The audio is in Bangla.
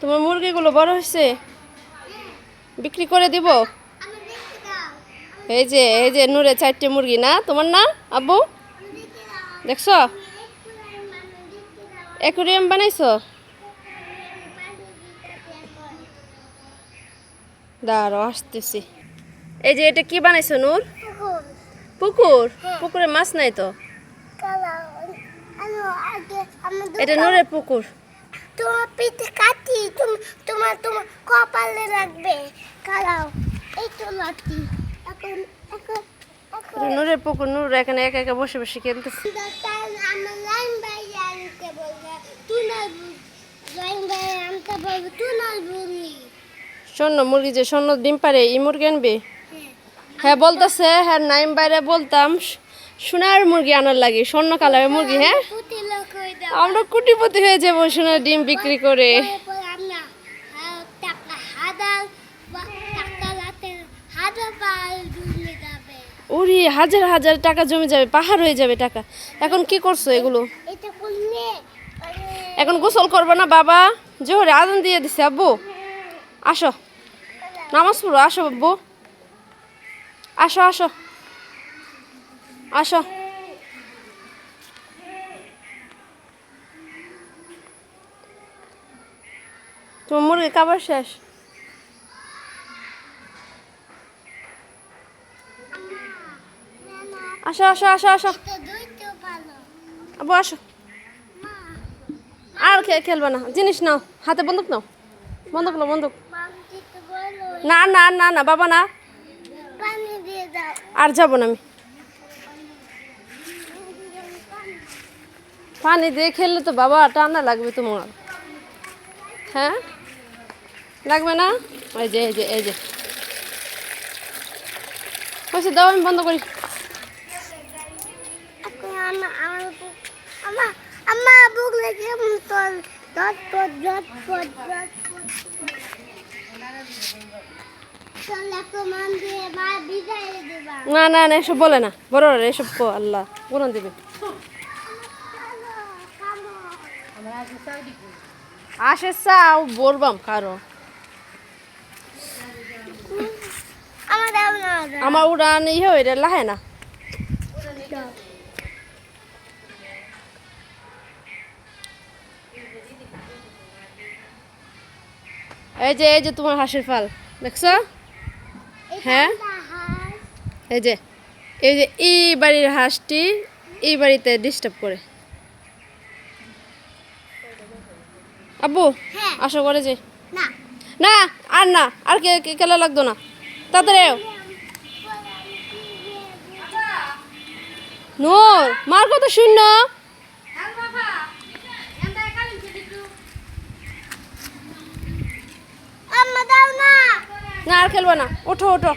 তোমার মুরগিগুলো বড় হয়েছে, বিক্রি করে দিব। এই যে নূরে 4টে মুরগি না তোমার না আব্বু? দেখছো অ্যাকুরিয়াম বানাইছো? দাঁড়াও আসতেছি। এই যে এটা কি বানাইছো নূর? পুকুর? পুকুরে মাছ নাই তো। এটা নূরের পুকুর। তোমার পিঠে কাটি তোমার তোমার কপালে রাখবে কালাও এই তো লাঠি এখন এখন নূরের পুকুর। নূর এখানে একা একা বসে বসে খেলতেছে। আমার লাইন বাইরে আনতে বলবে তুই না লাইন বাইরে আনতে বলবে তুই না বলি স্বর্ণ মুরগি যে স্বর্ণ ডিম পারে এই মুরগি আনবে। হ্যাঁ বলতেছে, হ্যাঁ নাইম বাইরে বলতাম সোনার মুরগি আনার লাগে, স্বর্ণ কালারের মুরগি। হ্যাঁ আমরা কোটিপতি হয়ে যাবো সোনার ডিম বিক্রি করে। ওরে হাজার হাজার টাকা জমে যাবে, পাহাড় হয়ে যাবে টাকা। এখন কি করছো এগুলো? এখন গোসল করবো না বাবা? জোহরে আজান দিয়ে দিছে আব্বু। আসো নামাজ পড়ো, আসো আব্বু, আসো আসো আসো। তোমার মুরগি খাবার শেষ? আসো আসো আসো আসো আব্বু আসো। আর খেলবে না, জিনিস নাও, হাতে বন্দুক নাও, বন্দুক নাও, বন্দুক। না না না না বাবা না, আর যাবো না আমি। পানি দিয়ে খেললে তো বাবা ঠান্ডা লাগবে তোমার। হ্যাঁ লাগবে না? এই যে এই যে এই যে হয়েছে, দাও আমি বন্ধ করি। না না না এসব বলে না, বড় এসব আল্লাহ কোরআন দিবে। আসে চাও বলবাম কারো আমার উড়ান ইয়ে এটা লাহে না। এই যে তোমার হাঁসের ফাল দেখছো? হ্যাঁ এই যে এই বাড়ির হাঁসটি এই বাড়িতে ডিস্টার্ব করে। আব্বু আসো করে যে না আর না আর খেলা লাগতো না, তাড়াতাড়ি নূর মার কথা শূন্য। না আর খেলবো না, ওঠো ওঠো।